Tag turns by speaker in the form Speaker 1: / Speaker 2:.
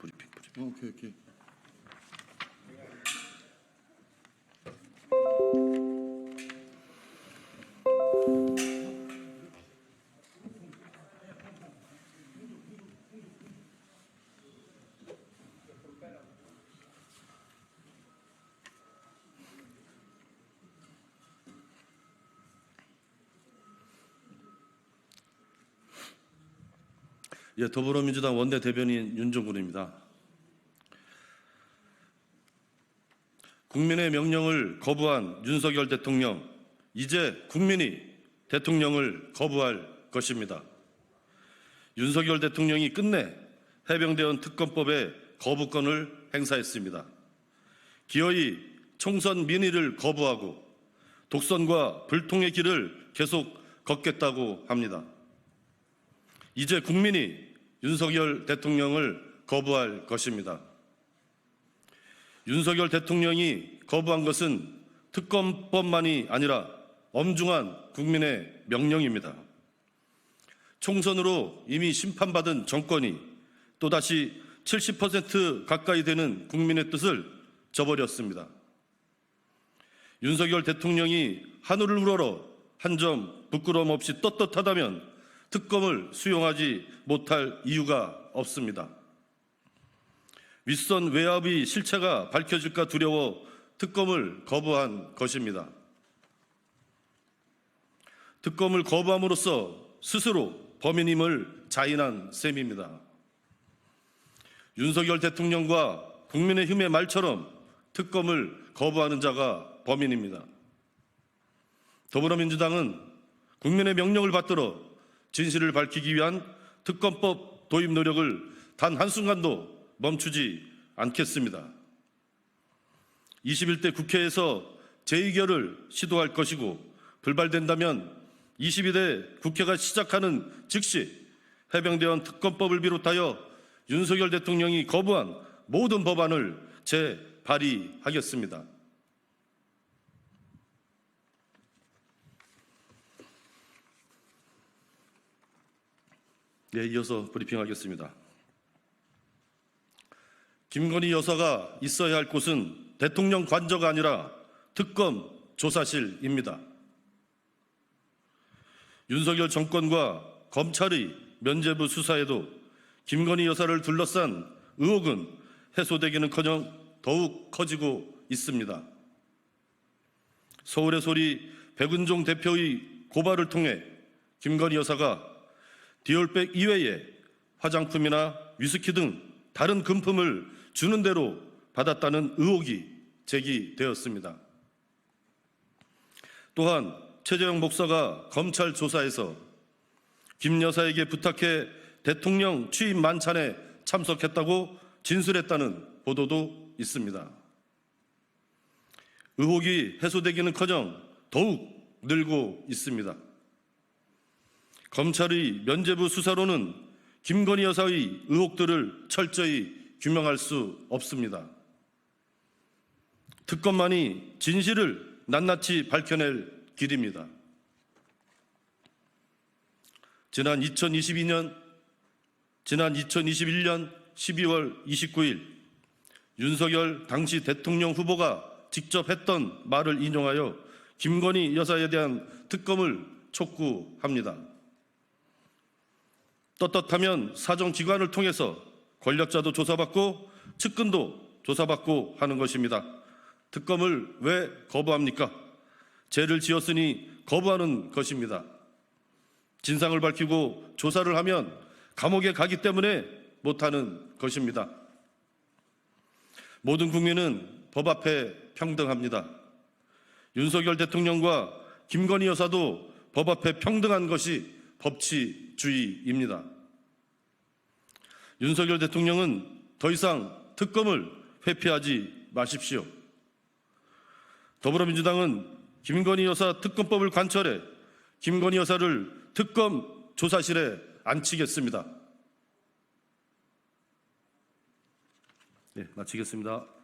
Speaker 1: 브리핑.
Speaker 2: 오케이.
Speaker 1: 예, 더불어민주당 원내대변인 윤종군입니다. 국민의 명령을 거부한 윤석열 대통령, 이제 국민이 대통령을 거부할 것입니다. 윤석열 대통령이 끝내 해병대원 특검법의 거부권을 행사했습니다. 기어이 총선 민의를 거부하고 독선과 불통의 길을 계속 걷겠다고 합니다. 이제 국민이 윤석열 대통령을 거부할 것입니다. 윤석열 대통령이 거부한 것은 특검법만이 아니라 엄중한 국민의 명령입니다. 총선으로 이미 심판받은 정권이 또다시 70% 가까이 되는 국민의 뜻을 저버렸습니다. 윤석열 대통령이 하늘을 우러러 한 점 부끄러움 없이 떳떳하다면 특검을 수용하지 못할 이유가 없습니다. 윗선 외압의 실체가 밝혀질까 두려워 특검을 거부한 것입니다. 특검을 거부함으로써 스스로 범인임을 자인한 셈입니다. 윤석열 대통령과 국민의힘의 말처럼 특검을 거부하는 자가 범인입니다. 더불어민주당은 국민의 명령을 받들어 진실을 밝히기 위한 특검법 도입 노력을 단 한순간도 멈추지 않겠습니다. 21대 국회에서 재의결을 시도할 것이고 불발된다면 22대 국회가 시작하는 즉시 해병대원 특검법을 비롯하여 윤석열 대통령이 거부한 모든 법안을 재발의하겠습니다. 네, 이어서 브리핑하겠습니다. 김건희 여사가 있어야 할 곳은 대통령 관저가 아니라 특검 조사실입니다. 윤석열 정권과 검찰의 면죄부 수사에도 김건희 여사를 둘러싼 의혹은 해소되기는커녕 더욱 커지고 있습니다. 서울의 소리 백은종 대표의 고발을 통해 김건희 여사가 디올백 이외에 화장품이나 위스키 등 다른 금품을 주는 대로 받았다는 의혹이 제기되었습니다. 또한 최재형 목사가 검찰 조사에서 김 여사에게 부탁해 대통령 취임 만찬에 참석했다고 진술했다는 보도도 있습니다. 의혹이 해소되기는커녕 더욱 늘고 있습니다. 검찰의 면죄부 수사로는 김건희 여사의 의혹들을 철저히 규명할 수 없습니다. 특검만이 진실을 낱낱이 밝혀낼 길입니다. 지난 2021년 12월 29일 윤석열 당시 대통령 후보가 직접 했던 말을 인용하여 김건희 여사에 대한 특검을 촉구합니다. 떳떳하면 사정기관을 통해서 권력자도 조사받고 측근도 조사받고 하는 것입니다. 특검을 왜 거부합니까? 죄를 지었으니 거부하는 것입니다. 진상을 밝히고 조사를 하면 감옥에 가기 때문에 못하는 것입니다. 모든 국민은 법 앞에 평등합니다. 윤석열 대통령과 김건희 여사도 법 앞에 평등한 것이 법치주의입니다. 윤석열 대통령은 더 이상 특검을 회피하지 마십시오. 더불어민주당은 김건희 여사 특검법을 관철해 김건희 여사를 특검 조사실에 앉히겠습니다. 네, 마치겠습니다.